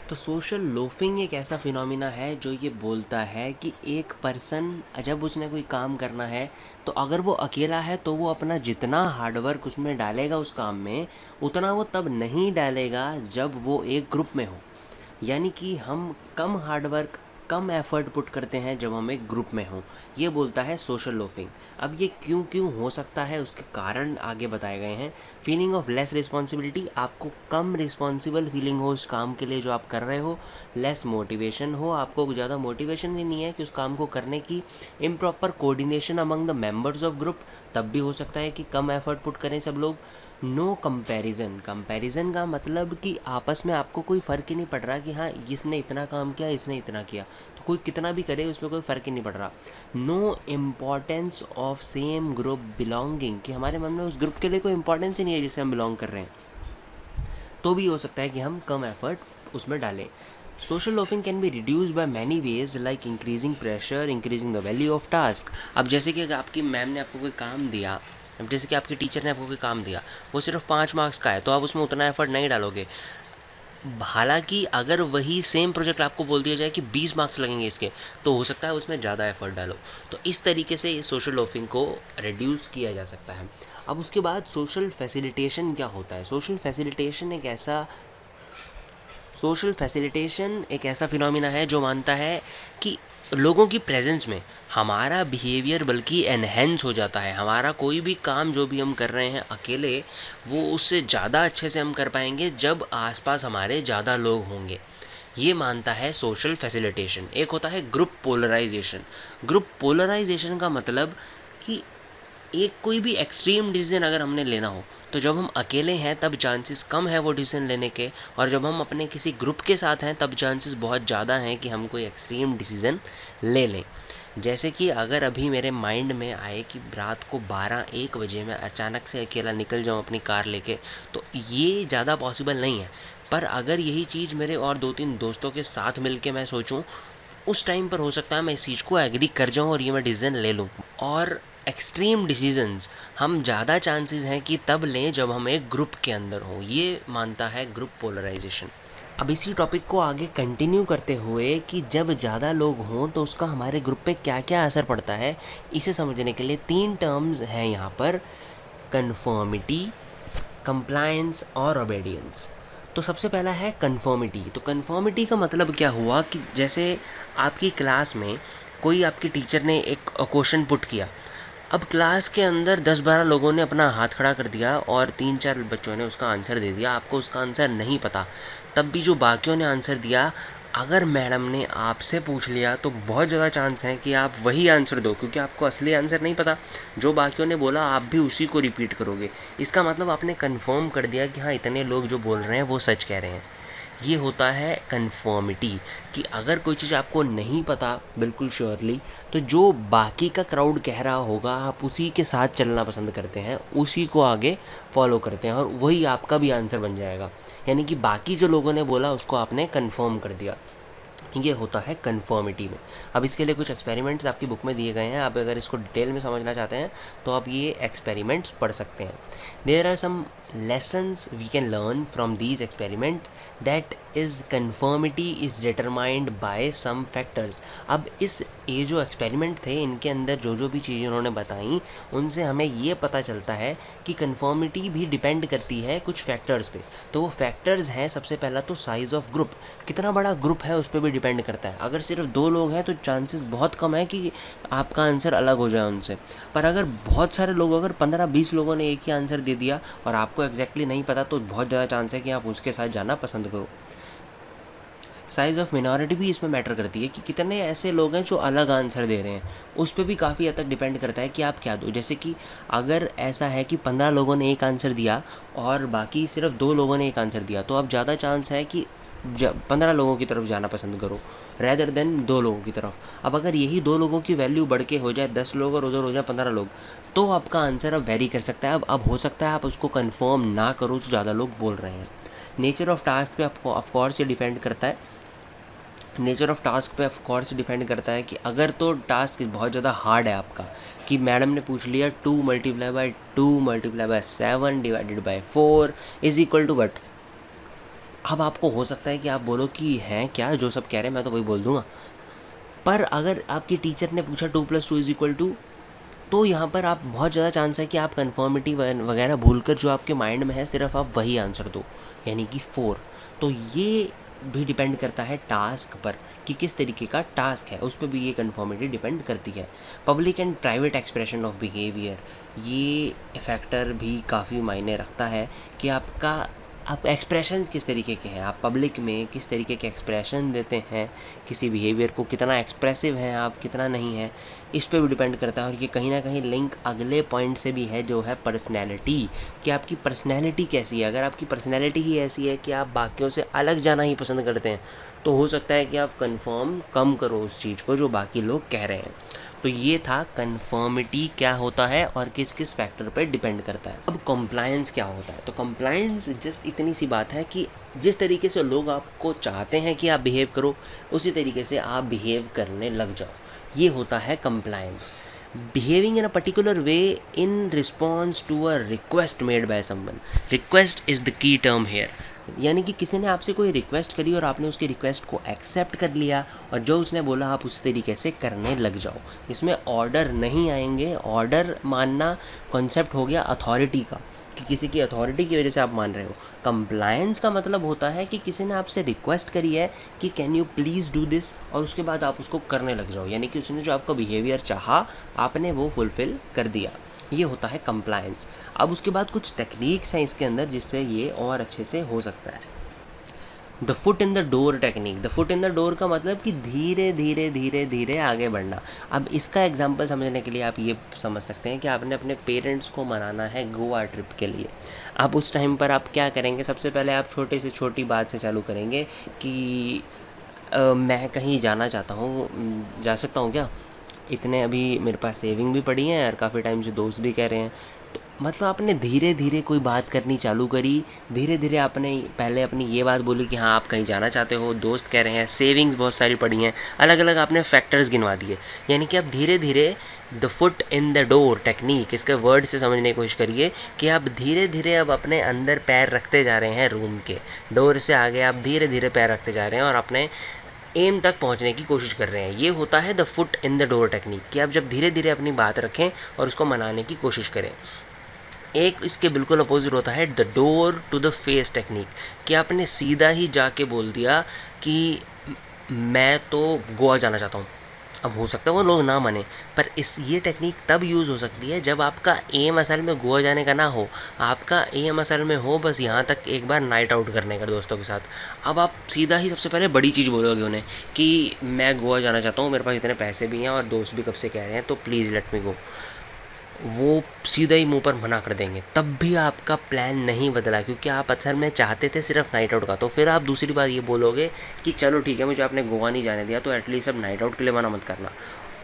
S1: तो सोशल लोफिंग एक ऐसा फिनोमिना है जो ये बोलता है कि एक पर्सन जब उसने कोई काम करना है तो अगर वो अकेला है तो वो अपना जितना हार्डवर्क उसमें डालेगा उस काम में, उतना वो तब नहीं डालेगा जब वो एक ग्रुप में हो। यानी कि हम कम हार्डवर्क, कम एफर्ट पुट करते हैं जब हम एक ग्रुप में हों। ये बोलता है सोशल लोफिंग। अब ये क्यों क्यों हो सकता है उसके कारण आगे बताए गए हैं। फीलिंग ऑफ लेस रिस्पॉन्सिबिलिटी, आपको कम रिस्पॉन्सिबल फीलिंग हो उस काम के लिए जो आप कर रहे हो। लेस मोटिवेशन हो, आपको ज़्यादा मोटिवेशन ही नहीं है कि उस काम को करने की। Improper coordination among the members of group, तब भी हो सकता है कि कम एफर्ट पुट करें सब लोग। नो कंपैरिजन, कंपैरिजन का मतलब कि आपस में आपको कोई फ़र्क ही नहीं पड़ रहा कि हाँ इसने इतना काम किया, इसने इतना किया, तो कोई कितना भी करे उसमें कोई फ़र्क ही नहीं पड़ रहा। No importance of same group belonging, कि हमारे मन में उस ग्रुप के लिए कोई इंपॉर्टेंस ही नहीं है जिसे हम बिलोंग कर रहे हैं, तो भी हो सकता है कि हम कम एफर्ट उसमें डालें। Social loafing can be reduce by many ways like increasing pressure, increasing the value of task. अब जैसे कि अगर आपकी मैम ने आपको कोई काम दिया, अब जैसे कि आपके टीचर ने आपको कोई काम दिया, वो सिर्फ 5 मार्क्स का है, तो आप उसमें उतना एफर्ट नहीं डालोगे। हालांकि अगर वही सेम प्रोजेक्ट आपको बोल दिया जाए कि 20 मार्क्स लगेंगे इसके, तो हो सकता है उसमें ज़्यादा एफर्ट डालो। तो इस तरीके से सोशल लोफिंग को रिड्यूस किया जा सकता है। अब उसके बाद सोशल फैसिलिटेशन क्या होता है। सोशल फैसिलिटेशन एक ऐसा फिनोमिना है जो मानता है कि लोगों की प्रेजेंस में हमारा बिहेवियर बल्कि एनहेंस हो जाता है। हमारा कोई भी काम जो भी हम कर रहे हैं अकेले, वो उससे ज़्यादा अच्छे से हम कर पाएंगे जब आसपास हमारे ज़्यादा लोग होंगे। ये मानता है सोशल फैसिलिटेशन। एक होता है ग्रुप पोलराइजेशन। ग्रुप पोलराइजेशन का मतलब कि एक कोई भी एक्सट्रीम डिसीजन अगर हमने लेना हो, तो जब हम अकेले हैं तब चांसेस कम है वो डिसीजन लेने के, और जब हम अपने किसी ग्रुप के साथ हैं तब चांसेस बहुत ज़्यादा हैं कि हम कोई एक्सट्रीम डिसीजन ले लें। जैसे कि अगर अभी मेरे माइंड में आए कि रात को 12-1 बजे मैं अचानक से अकेला निकल जाऊं अपनी कार लेके, तो ये ज़्यादा पॉसिबल नहीं है। पर अगर यही चीज़ मेरे और 2-3 दोस्तों के साथ मिलके मैं सोचूं, उस टाइम पर हो सकता है मैं इस चीज़ को एग्री कर जाऊं और ये मैं डिसीज़न ले लूं। और एक्सट्रीम डिसीजंस हम ज़्यादा चांसेस हैं कि तब लें जब हम एक ग्रुप के अंदर हों। ये मानता है ग्रुप पोलराइजेशन। अब इसी टॉपिक को आगे कंटिन्यू करते हुए कि जब ज़्यादा लोग हों तो उसका हमारे ग्रुप पे क्या क्या असर पड़ता है, इसे समझने के लिए 3 टर्म्स हैं यहाँ पर: कन्फर्मिटी, कंप्लायंस और ओबेडियंस। तो सबसे पहला है कन्फर्मिटी। तो कन्फर्मिटी का मतलब क्या हुआ कि जैसे आपकी क्लास में कोई आपकी टीचर ने एक क्वेश्चन पुट किया, अब क्लास के अंदर 10-12 लोगों ने अपना हाथ खड़ा कर दिया और 3-4 बच्चों ने उसका आंसर दे दिया, आपको उसका आंसर नहीं पता। तब भी जो बाकियों ने आंसर दिया, अगर मैडम ने आपसे पूछ लिया तो बहुत ज़्यादा चांस है कि आप वही आंसर दो, क्योंकि आपको असली आंसर नहीं पता। जो बाकियों ने बोला आप भी उसी को रिपीट करोगे। इसका मतलब आपने कन्फर्म कर दिया कि हाँ इतने लोग जो बोल रहे हैं वो सच कह रहे हैं। ये होता है कन्फर्मिटी, कि अगर कोई चीज़ आपको नहीं पता बिल्कुल श्योरली, तो जो बाकी का क्राउड कह रहा होगा आप उसी के साथ चलना पसंद करते हैं, उसी को आगे फॉलो करते हैं और वही आपका भी आंसर बन जाएगा। यानी कि बाकी जो लोगों ने बोला उसको आपने कन्फर्म कर दिया। ये होता है कन्फर्मिटी में। अब इसके लिए कुछ एक्सपेरिमेंट्स आपकी बुक में दिए गए हैं, आप अगर इसको डिटेल में समझना चाहते हैं तो आप ये एक्सपेरिमेंट्स पढ़ सकते हैं। There are some lessons we can learn from these experiment, that is conformity is determined by some factors। अब ये जो एक्सपेरिमेंट थे इनके अंदर जो जो भी चीज़ें उन्होंने बताई, उनसे हमें ये पता चलता है कि कन्फर्मिटी भी डिपेंड करती है कुछ फैक्टर्स पे। तो वो फैक्टर्स हैं, सबसे पहला तो साइज़ ऑफ ग्रुप, कितना बड़ा ग्रुप है उस पर भी डिपेंड करता है। अगर सिर्फ 2 लोग हैं तो चांसेस बहुत कम है कि आपका आंसर अलग हो जाए उनसे। पर अगर बहुत सारे लोग, अगर 15-20 लोगों ने एक ही आंसर दे दिया और आपको एग्जैक्टली नहीं पता, तो बहुत ज़्यादा चांस है कि आप उसके साथ जाना पसंद करो। साइज़ ऑफ मिनॉरिटी भी इसमें मैटर करती है कि कितने ऐसे लोग हैं जो अलग आंसर दे रहे हैं, उस पर भी काफ़ी हद तक डिपेंड करता है कि आप क्या दो। जैसे कि अगर ऐसा है कि 15 लोगों ने एक आंसर दिया और बाकी सिर्फ 2 लोगों ने एक आंसर दिया, तो अब ज़्यादा चांस है कि 15 लोगों की तरफ जाना पसंद करो रैदर देन 2 लोगों की तरफ। अब अगर यही 2 लोगों की वैल्यू बढ़ के हो जाए 10 लोग और उधर हो जाए 15 लोग, तो आपका आंसर अब वेरी कर सकता है। अब हो सकता है आप उसको कंफर्म ना करो जो ज़्यादा लोग बोल रहे हैं। नेचर ऑफ टास्क पे ऑफकोर्स ये डिपेंड करता है। नेचर ऑफ टास्क पे ऑफकोर्स डिपेंड करता है कि अगर तो टास्क बहुत ज़्यादा हार्ड है आपका, कि मैडम ने पूछ लिया 2 × 2 × 7 / 4 इज इक्वल टू वट। अब आपको हो सकता है कि आप बोलो कि हैं क्या जो सब कह रहे हैं मैं तो वही बोल दूंगा। पर अगर आपकी टीचर ने पूछा 2 + 2 इज इक्वल टू, तो यहाँ पर आप बहुत ज़्यादा चांस है कि आप कन्फर्मिटी वगैरह भूलकर जो आपके माइंड में है सिर्फ आप वही आंसर दो, यानी कि 4। तो ये भी डिपेंड करता है टास्क पर कि किस तरीके का टास्क है, उस पर भी ये कन्फर्मिटी डिपेंड करती है। Public and private expression of behaviour, ये फैक्टर भी काफ़ी मायने रखता है कि आप एक्सप्रेशंस किस तरीके के हैं, आप पब्लिक में किस तरीके के एक्सप्रेशन देते हैं, किसी बिहेवियर को कितना एक्सप्रेसिव हैं आप, कितना नहीं है, इस पे भी डिपेंड करता है। और ये कहीं ना कहीं लिंक अगले पॉइंट से भी है जो है पर्सनैलिटी, कि आपकी पर्सनैलिटी कैसी है। अगर आपकी पर्सनैलिटी ही ऐसी है कि आप बाकियों से अलग जाना ही पसंद करते हैं, तो हो सकता है कि आप कंफर्म कम करो उस चीज़ को जो बाकी लोग कह रहे हैं। तो ये था कन्फर्मिटी क्या होता है और किस किस फैक्टर पर डिपेंड करता है। अब कंप्लायंस क्या होता है, तो कंप्लायंस जस्ट इतनी सी बात है कि जिस तरीके से लोग आपको चाहते हैं कि आप बिहेव करो, उसी तरीके से आप बिहेव करने लग जाओ, ये होता है compliance. Behaving in a particular way in response to a request made by someone. Request is the key term here, यानी कि किसी ने आपसे कोई रिक्वेस्ट करी और आपने उसकी रिक्वेस्ट को एक्सेप्ट कर लिया और जो उसने बोला आप उस तरीके से करने लग जाओ। इसमें ऑर्डर नहीं आएंगे। ऑर्डर मानना कॉन्सेप्ट हो गया अथॉरिटी का, कि किसी की अथॉरिटी की वजह से आप मान रहे हो। कंप्लायंस का मतलब होता है कि किसी ने आपसे रिक्वेस्ट करी है कि can you please do this, और उसके बाद आप उसको करने लग जाओ, यानी कि उसने जो आपका बिहेवियर चाहा आपने वो फुलफ़िल कर दिया। ये होता है कंप्लायंस। अब उसके बाद कुछ टेक्निक्स हैं इसके अंदर जिससे ये और अच्छे से हो सकता है। The foot in the door technique. The foot in the door का मतलब कि धीरे धीरे धीरे धीरे आगे बढ़ना। अब इसका एग्जांपल समझने के लिए आप ये समझ सकते हैं कि आपने अपने पेरेंट्स को मनाना है गोवा ट्रिप के लिए। अब उस टाइम पर आप क्या करेंगे, सबसे पहले आप छोटे से छोटी बात से चालू करेंगे कि मैं कहीं जाना चाहता हूँ, जा सकता हूँ क्या, इतने अभी मेरे पास सेविंग भी पड़ी है और काफ़ी टाइम से दोस्त भी कह रहे हैं। तो मतलब आपने धीरे धीरे कोई बात करनी चालू करी, धीरे धीरे आपने पहले अपनी ये बात बोली कि हाँ आप कहीं जाना चाहते हो, दोस्त कह रहे हैं, सेविंग्स बहुत सारी पड़ी हैं, अलग अलग आपने फैक्टर्स गिनवा दिए। यानी कि आप धीरे धीरे the foot in the door technique, इसके वर्ड से समझने की कोशिश करिए कि आप धीरे धीरे अब अपने अंदर पैर रखते जा रहे हैं। रूम के डोर से आगे आप धीरे धीरे पैर रखते जा रहे हैं और अपने एम तक पहुंचने की कोशिश कर रहे हैं। ये होता है the foot in the door technique, कि आप जब धीरे धीरे अपनी बात रखें और उसको मनाने की कोशिश करें। एक इसके बिल्कुल अपोजिट होता है the door to the face technique, कि आपने सीधा ही जाके बोल दिया कि मैं तो गोवा जाना चाहता हूँ। अब हो सकता है वो लोग ना माने, पर ये टेक्निक तब यूज़ हो सकती है जब आपका एम असल में गोवा जाने का ना हो, आपका एम असल में हो बस यहाँ तक एक बार नाइट आउट करने का दोस्तों के साथ। अब आप सीधा ही सबसे पहले बड़ी चीज़ बोलोगे उन्हें कि मैं गोवा जाना चाहता हूँ, मेरे पास इतने पैसे भी हैं और दोस्त भी कब से कह रहे हैं, तो प्लीज़ लेट मी गो। वो सीधा ही मुंह पर मना कर देंगे, तब भी आपका प्लान नहीं बदला, क्योंकि आप असल में चाहते थे सिर्फ नाइट आउट का। तो फिर आप दूसरी बात ये बोलोगे कि चलो ठीक है, मुझे आपने गोवा नहीं जाने दिया तो एटलीस्ट अब नाइट आउट के लिए मना मत करना।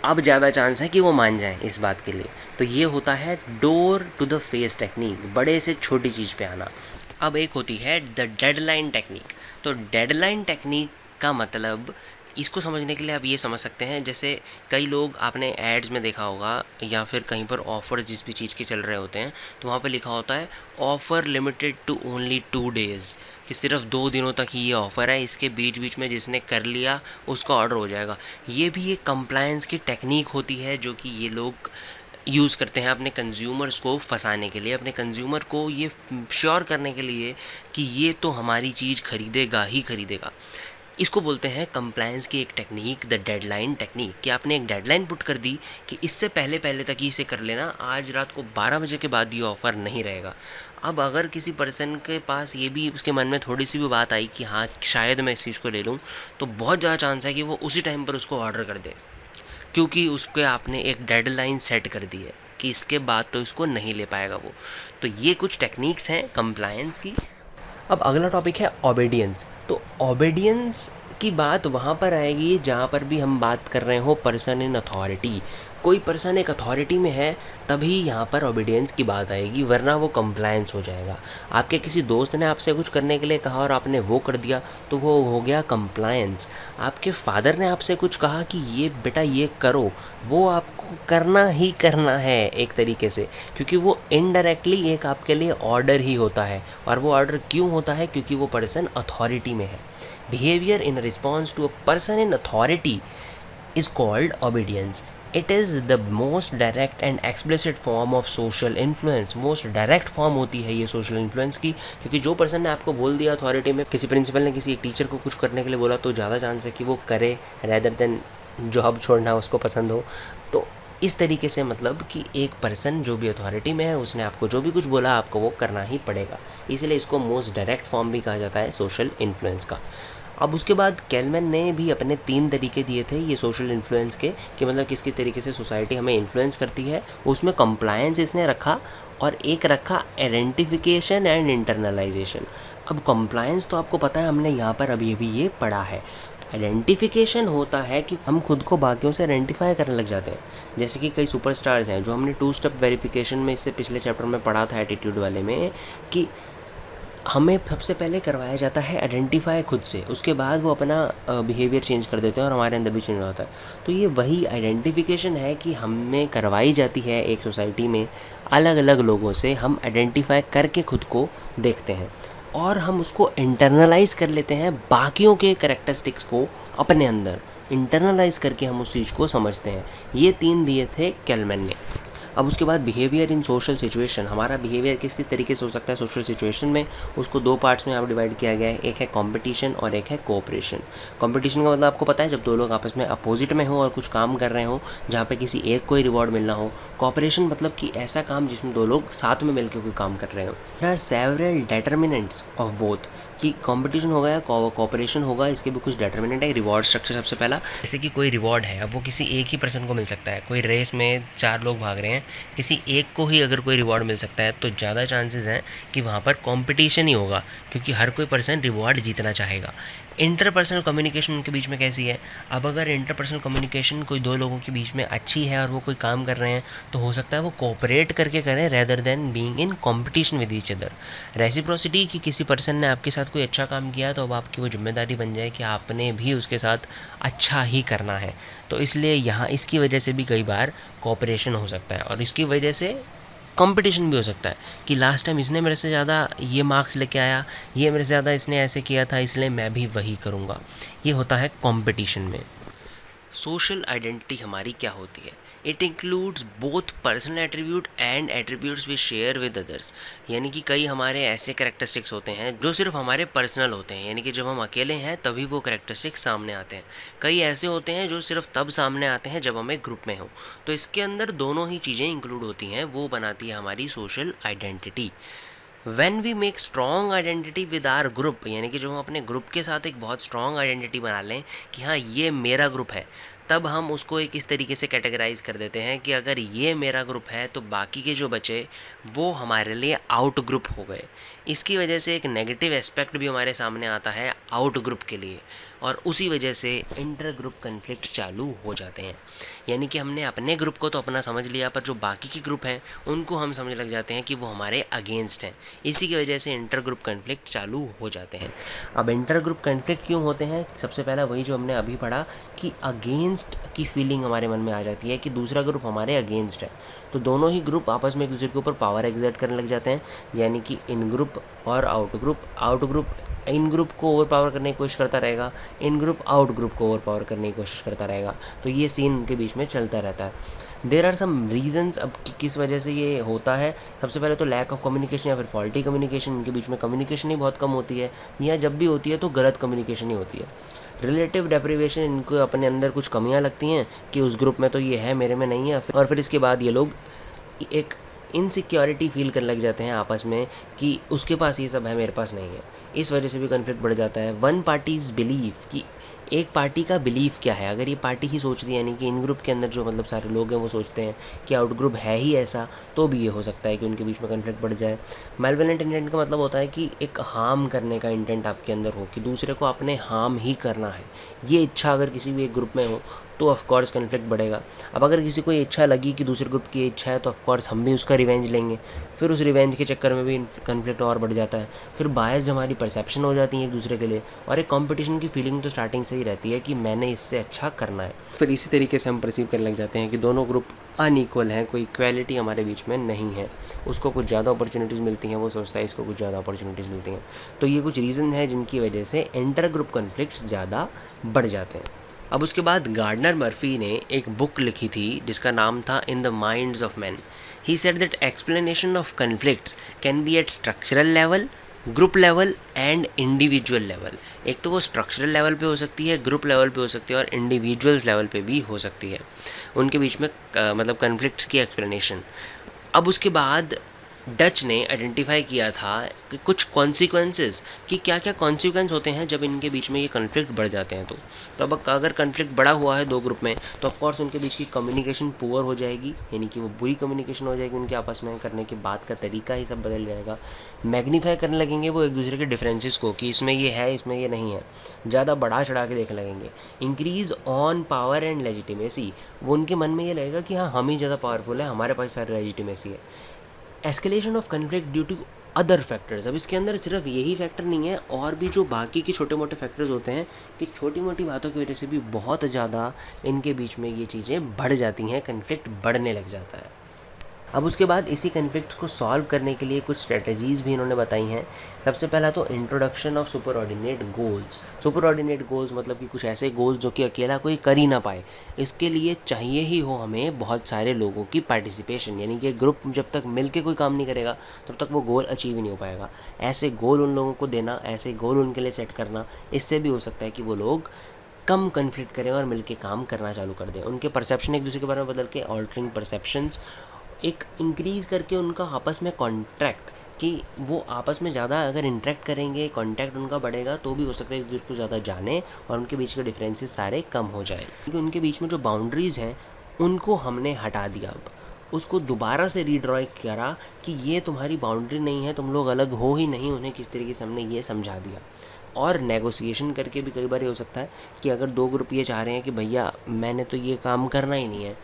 S1: अब ज़्यादा चांस है कि वो मान जाएं इस बात के लिए। तो ये होता है door to the face technique, बड़े से छोटी चीज़ पे आना। अब एक होती है द डेडलाइन टेक्निक। तो डेडलाइन टेक्निक का मतलब, इसको समझने के लिए आप ये समझ सकते हैं, जैसे कई लोग आपने एड्स में देखा होगा या फिर कहीं पर ऑफ़र जिस भी चीज़ के चल रहे होते हैं, तो वहाँ पर लिखा होता है offer limited to only 2 days, कि सिर्फ 2 दिनों तक ही ये ऑफ़र है, इसके बीच बीच में जिसने कर लिया उसका ऑर्डर हो जाएगा। ये भी एक कंप्लायंस की टेक्निक होती है जो कि ये लोग यूज़ करते हैं अपने कंज्यूमर्स को फंसाने के लिए, अपने कंज्यूमर को ये श्योर करने के लिए कि ये तो हमारी चीज़ खरीदेगा ही खरीदेगा। इसको बोलते हैं कंप्लायंस की एक टेक्निक, द डेडलाइन टेक्निक, कि आपने एक डेडलाइन पुट कर दी कि इससे पहले पहले तक ही इसे कर लेना, आज रात को 12 बजे के बाद ये ऑफ़र नहीं रहेगा। अब अगर किसी पर्सन के पास ये भी उसके मन में थोड़ी सी भी बात आई कि हाँ शायद मैं इस चीज़ को ले लूँ, तो बहुत ज़्यादा चांस है कि वो उसी टाइम पर उसको ऑर्डर कर दे, क्योंकि उसके आपने एक डेडलाइन सेट कर दी है कि इसके बाद तो इसको नहीं ले पाएगा वो। तो ये कुछ टेक्निक्स हैं कंप्लायंस की। अब अगला टॉपिक है ओबीडियंस। तो ओबीडियंस की बात वहाँ पर आएगी जहाँ पर भी हम बात कर रहे हो पर्सन इन अथॉरिटी। कोई पर्सन एक अथॉरिटी में है तभी यहाँ पर ओबीडियंस की बात आएगी, वरना वो कंप्लायंस हो जाएगा। आपके किसी दोस्त ने आपसे कुछ करने के लिए कहा और आपने वो कर दिया तो वो हो गया कंप्लायंस। आपके फादर ने आपसे कुछ कहा कि ये बेटा ये करो, वो आपको करना ही करना है एक तरीके से, क्योंकि वो इनडायरेक्टली एक आपके लिए ऑर्डर ही होता है। और वो ऑर्डर क्यों होता है? क्योंकि वो पर्सन अथॉरिटी में है। Behaviour in response to a person in authority is called obedience. It is the most direct and explicit form of social influence. Most direct form होती है ये social influence की, क्योंकि जो पर्सन ने आपको बोल दिया अथॉरिटी में, किसी प्रिंसिपल ने किसी एक टीचर को कुछ करने के लिए बोला, तो ज़्यादा चांस है कि वो करे रैदर देन जॉब छोड़ना उसको पसंद हो। तो इस तरीके से मतलब कि एक पर्सन जो भी अथॉरिटी में है उसने आपको जो भी कुछ बोला आपको वो करना ही पड़ेगा, इसलिए इसको मोस्ट डायरेक्ट फॉर्म भी कहा जाता है सोशल इन्फ्लुएंस का। अब उसके बाद कैलमैन ने भी अपने 3 तरीके दिए थे ये सोशल इन्फ्लुएंस के, कि मतलब किस किस तरीके से सोसाइटी हमें इन्फ्लुएंस करती है। उसमें कंप्लायंस इसने रखा और एक रखा आइडेंटिफिकेशन एंड इंटरनलाइजेशन। अब कंप्लायंस तो आपको पता है, हमने यहाँ पर अभी अभी ये पढ़ा है। आइडेंटिफिकेशन होता है कि हम खुद को बाकियों से आइडेंटिफाई करने लग जाते हैं, जैसे कि कई सुपरस्टार्स हैं जो हमने 2 स्टेप वेरिफिकेशन में इससे पिछले चैप्टर में पढ़ा था एटीट्यूड वाले में, कि हमें सबसे पहले करवाया जाता है आइडेंटिफाई खुद से, उसके बाद वो अपना बिहेवियर चेंज कर देते हैं और हमारे अंदर भी चेंज होता है। तो ये वही आइडेंटिफिकेशन है कि हमें करवाई जाती है एक सोसाइटी में अलग अलग लोगों से, हम आइडेंटिफाई करके खुद को देखते हैं और हम उसको इंटरनलाइज कर लेते हैं, बाकियों के कैरेक्टरिस्टिक्स को अपने अंदर इंटरनलाइज करके हम उस चीज़ को समझते हैं। ये 3 दिए थे कैलमैन ने। अब उसके बाद बिहेवियर इन सोशल सिचुएशन, हमारा बिहेवियर किस किस तरीके से हो सकता है सोशल सिचुएशन में, उसको 2 पार्ट्स में यहाँ डिवाइड किया गया है। एक है कंपटीशन और एक है कोऑपरेशन। कंपटीशन का मतलब आपको पता है, जब 2 लोग आपस में अपोजिट में हो और कुछ काम कर रहे हो जहाँ पे किसी एक को ही रिवॉर्ड मिलना हो। कोऑपरेशन मतलब कि ऐसा काम जिसमें 2 लोग साथ में मिलकर कोई काम कर रहे हो। There are several determinants of both, कि कंपटीशन होगा या कोऑपरेशन होगा, इसके भी कुछ डिटर्मिनेंट है। रिवॉर्ड स्ट्रक्चर सबसे पहला, जैसे कि कोई रिवॉर्ड है, अब वो किसी एक ही पर्सन को मिल सकता है। कोई रेस में 4 लोग भाग रहे हैं, किसी एक को ही अगर कोई रिवॉर्ड मिल सकता है तो ज़्यादा चांसेस हैं कि वहाँ पर कंपटीशन ही होगा, क्योंकि हर कोई पर्सन रिवॉर्ड जीतना चाहेगा। इंटरपर्सनल कम्युनिकेशन उनके बीच में कैसी है? अब अगर इंटरपर्सनल कम्युनिकेशन कोई 2 लोगों के बीच में अच्छी है और वो कोई काम कर रहे हैं, तो हो सकता है वो कोऑपरेट करके करें rather than being in competition with each other. Reciprocity, कि किसी पर्सन ने आपके साथ कोई अच्छा काम किया तो अब आपकी वो जिम्मेदारी बन जाए कि आपने भी उसके साथ अच्छा ही करना है। तो इसलिए यहाँ इसकी वजह से भी कई बार कोऑपरेशन हो सकता है और इसकी वजह से कंपटीशन भी हो सकता है कि लास्ट टाइम इसने मेरे से ज़्यादा ये मार्क्स लेके आया, ये मेरे से ज़्यादा इसने ऐसे किया था, इसलिए मैं भी वही करूँगा। ये होता है कंपटीशन में। सोशल आइडेंटिटी हमारी क्या होती है? It includes both personal attribute and attributes we share with others. यानी कि कई हमारे ऐसे करेक्टरिस्टिक्स होते हैं जो सिर्फ हमारे पर्सनल होते हैं, यानी कि जब हम अकेले हैं तभी वो करेक्टरिस्टिक्स सामने आते हैं। कई ऐसे होते हैं जो सिर्फ तब सामने आते हैं जब हम एक ग्रुप में हो। तो इसके अंदर दोनों ही चीज़ें इंक्लूड होती हैं, वो बनाती है हमारी social identity. When we make strong identity with our group, यानी कि जब हम अपने ग्रुप के साथ एक बहुत स्ट्रॉन्ग आइडेंटिटी बना लें कि हाँ ये मेरा ग्रुप है, तब हम उसको एक इस तरीके से कैटेगराइज कर देते हैं कि अगर ये मेरा ग्रुप है तो बाकी के जो बचे वो हमारे लिए आउट ग्रुप हो गए। इसकी वजह से एक नेगेटिव एस्पेक्ट भी हमारे सामने आता है आउट ग्रुप के लिए, और उसी वजह से इंटर ग्रुप कन्फ्लिक्ट चालू हो जाते हैं। यानी कि हमने अपने ग्रुप को तो अपना समझ लिया, पर जो बाकी के ग्रुप हैं उनको हम समझने लग जाते हैं कि वो हमारे अगेंस्ट हैं। इसी की वजह से इंटर ग्रुप कन्फ्लिक्ट चालू हो जाते हैं। अब इंटर ग्रुप कन्फ्लिक्ट क्यों होते हैं? सबसे पहला वही जो हमने अभी पढ़ा कि अगेंस्ट की फीलिंग हमारे मन में आ जाती है कि दूसरा ग्रुप हमारे अगेंस्ट है, तो दोनों ही ग्रुप आपस में एक दूसरे के ऊपर पावर एग्जर्ट करने लग जाते हैं। यानी कि इन ग्रुप और आउट ग्रुप इन ग्रुप को ओवर पावर करने की कोशिश करता रहेगा, इन ग्रुप आउट ग्रुप को ओवर पावर करने की कोशिश करता रहेगा। तो ये सीन उनके बीच में चलता रहता है। देर आर सम रीजन्स, अब किस वजह से ये होता है। सबसे पहले तो लैक ऑफ कम्युनिकेशन या फिर फॉल्टी कम्युनिकेशन, इनके बीच में कम्युनिकेशन ही बहुत कम होती है, या जब भी होती है तो गलत कम्युनिकेशन ही होती है। रिलेटिव डेप्रिवेशन, इनको अपने अंदर कुछ कमियां लगती हैं कि उस ग्रुप में तो ये है, मेरे में नहीं है, और फिर इसके बाद ये लोग एक इनसिक्योरिटी फील करने लग जाते हैं आपस में कि उसके पास ये सब है, मेरे पास नहीं है। इस वजह से भी कन्फ्लिक्ट बढ़ जाता है। वन पार्टीज़ बिलीव, कि एक पार्टी का बिलीफ क्या है, अगर ये पार्टी ही सोचती है, यानी कि इन ग्रुप के अंदर जो मतलब सारे लोग हैं वो सोचते हैं कि आउट ग्रुप है ही ऐसा, तो भी ये हो सकता है कि उनके बीच में कन्फ्लिक्ट बढ़ जाए। मैल्वेलेंट इंटेंट का मतलब होता है कि एक हार्म करने का इंटेंट आपके अंदर हो, कि दूसरे को आपने हार्म ही करना है, ये इच्छा अगर किसी भी एक ग्रुप में हो तो ऑफकोर्स कन्फ्लिक्ट बढ़ेगा। अब अगर किसी को ये इच्छा लगी कि दूसरे ग्रुप की इच्छा है, तो ऑफकोर्स हम भी उसका रिवेंज लेंगे, फिर उस रिवेंज के चक्कर में भी कन्फ्लिक्ट और बढ़ जाता है। फिर बायस्ड हमारी परसेप्शन हो जाती है एक दूसरे के लिए, और एक कंपटीशन की फीलिंग तो स्टार्टिंग से ही रहती है कि मैंने इससे अच्छा करना है। फिर इसी तरीके से हम परसीव करने लग जाते हैं कि दोनों ग्रुप अनइक्वल हैं, कोई इक्वालिटी हमारे बीच में नहीं है। उसको कुछ ज़्यादा अपॉर्चुनिटीज़ मिलती हैं, वो सोचता है इसको कुछ ज़्यादा अपॉर्चुनिटीज़ मिलती हैं। तो ये कुछ रीज़न है जिनकी वजह से इंटर ग्रुप कन्फ्लिक्ट्स ज़्यादा बढ़ जाते हैं। अब उसके बाद गार्डनर मर्फी ने एक बुक लिखी थी जिसका नाम था in the minds of man. He said that explanation of conflicts can be at structural level, group level and individual level. एक तो वो स्ट्रक्चरल लेवल पे हो सकती है, ग्रुप लेवल पे हो सकती है, और इंडिविजुअल्स लेवल पे भी हो सकती है, उनके बीच में मतलब कन्फ्लिक्ट्स की एक्सप्लेनेशन। अब उसके बाद डच ने आइडेंटिफाई किया था कि कुछ कॉन्सिक्वेंसेस, कि क्या क्या कॉन्सिक्वेंस होते हैं जब इनके बीच में ये कन्फ्लिक्ट बढ़ जाते हैं। तो अब अगर कन्फ्लिक्ट बढ़ा हुआ है दो ग्रुप में, तो ऑफकोर्स उनके बीच की कम्युनिकेशन पुअर हो जाएगी, यानी कि वो बुरी कम्युनिकेशन हो जाएगी, उनके आपस में करने की बात का तरीका ही सब बदल जाएगा। मैग्नीफाई करने लगेंगे वो एक दूसरे के डिफरेंसेस को, कि इसमें ये है, इसमें ये नहीं है, ज़्यादा बढ़ा चढ़ा के देखने लगेंगे। Increase on power and legitimacy, वो उनके मन में ये लगेगा कि हाँ हम ही ज़्यादा पावरफुल है, हमारे पास सारी लेजिटिमेसी है। Escalation of conflict due to other factors, अब इसके अंदर सिर्फ यही फैक्टर नहीं है, और भी जो बाकी के छोटे मोटे फैक्टर्स होते हैं, कि छोटी मोटी बातों की वजह से भी बहुत ज़्यादा इनके बीच में ये चीज़ें बढ़ जाती हैं, कन्फ्लिक्ट बढ़ने लग जाता है। अब उसके बाद इसी कन्फ्लिक्ट्स को सॉल्व करने के लिए कुछ स्ट्रेटजीज़ भी इन्होंने बताई हैं। सबसे पहला तो introduction of super ordinate goals. Super ordinate goals मतलब कि कुछ ऐसे गोल्स जो कि अकेला कोई कर ही ना पाए, इसके लिए चाहिए ही हो हमें बहुत सारे लोगों की पार्टिसिपेशन, यानी कि ग्रुप जब तक मिल के कोई काम नहीं करेगा तब तक वो गोल अचीव ही नहीं हो पाएगा। ऐसे गोल उन लोगों को देना, ऐसे गोल उनके लिए सेट करना, इससे भी हो सकता है कि वो लोग कम कन्फ्लिक्ट करें और मिल के काम करना चालू कर दें। उनके परसेप्शन एक दूसरे के बारे में बदल के, ऑल्टरिंग परसेप्शंस, एक इंक्रीज़ करके उनका आपस में कॉन्ट्रैक्ट, कि वो आपस में ज़्यादा अगर इंटरेक्ट करेंगे, कॉन्टैक्ट उनका बढ़ेगा, तो भी हो सकता है एक दूसरे को ज़्यादा जाने और उनके बीच के डिफरेंसेस सारे कम हो जाए। क्योंकि उनके बीच में जो बाउंड्रीज़ हैं उनको हमने हटा दिया, अब उसको दोबारा से रीड्रॉ करा कि ये तुम्हारी बाउंड्री नहीं है, तुम लोग अलग हो ही नहीं, उन्हें किस तरीके से हमने ये समझा दिया। और नेगोशिएशन करके भी कई बार ये हो सकता है कि अगर दो ग्रुप ये चाह रहे हैं कि भैया मैंने तो ये काम करना ही नहीं है,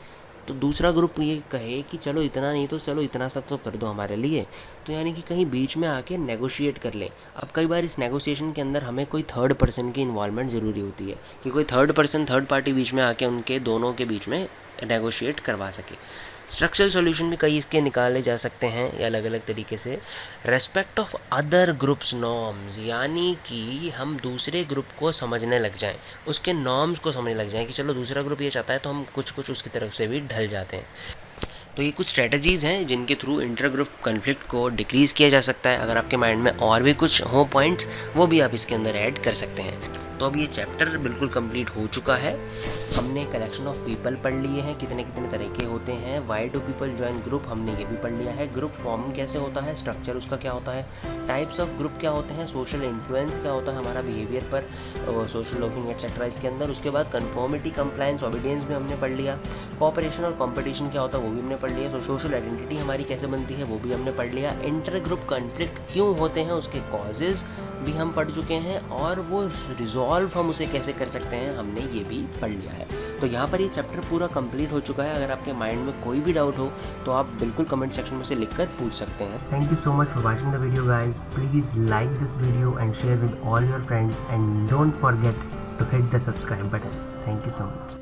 S1: तो दूसरा ग्रुप ये कहे कि चलो इतना नहीं तो चलो इतना सा तो कर दो हमारे लिए, तो यानी कि कहीं बीच में आके नेगोशिएट कर ले। अब कई बार इस नेगोशिएशन के अंदर हमें कोई थर्ड पर्सन की इन्वॉल्वमेंट ज़रूरी होती है, कि कोई थर्ड पर्सन, थर्ड पार्टी बीच में आके उनके दोनों के बीच में नेगोशिएट करवा सके। स्ट्रक्चरल सॉल्यूशन भी कई इसके निकाले जा सकते हैं या अलग अलग तरीके से। Respect of other groups norms, यानी कि हम दूसरे ग्रुप को समझने लग जाएं, उसके नॉर्म्स को समझने लग जाएं कि चलो दूसरा ग्रुप ये चाहता है तो हम कुछ कुछ उसकी तरफ से भी ढल जाते हैं। तो ये कुछ स्ट्रेटजीज़ हैं जिनके थ्रू इंटर ग्रुप कन्फ्लिक्ट को डिक्रीज़ किया जा सकता है। अगर आपके माइंड में और भी कुछ हो पॉइंट्स, वो भी आप इसके अंदर ऐड कर सकते हैं। तो अब ये चैप्टर बिल्कुल कंप्लीट हो चुका है। हमने कलेक्शन ऑफ पीपल पढ़ लिए हैं, कितने कितने तरह के होते हैं, why do people join group हमने ये भी पढ़ लिया है, ग्रुप फॉर्म कैसे होता है, स्ट्रक्चर उसका क्या होता है, टाइप्स ऑफ ग्रुप क्या होते हैं, सोशल इन्फ्लुएंस क्या होता है हमारा बिहेवियर पर, सोशल लोकिंग एटसेट्रा इसके अंदर। उसके बाद कन्फॉर्मिटी, कंप्लायंस, ओबीडियंस भी हमने पढ़ लिया। कोऑपरेशन और कॉम्पिटिशन क्या होता है वो भी हमने पढ़ लिया। सोशल आइडेंटिटी हमारी कैसे बनती है वो भी हमने पढ़ लिया। इंटर ग्रुप कॉन्फ्लिक्ट क्यों होते हैं उसके कॉजेज़ भी हम पढ़ चुके हैं, और वो रिजॉल्व हम उसे कैसे कर सकते हैं हमने ये भी पढ़ लिया है। तो यहाँ पर ये चैप्टर पूरा कंप्लीट हो चुका है। अगर आपके माइंड में कोई भी डाउट हो तो आप बिल्कुल कमेंट सेक्शन में से लिखकर पूछ सकते हैं।
S2: Thank you so much for watching the video, guys. Please like this video and share with all your friends, and don't forget to hit the subscribe button. Thank you so much.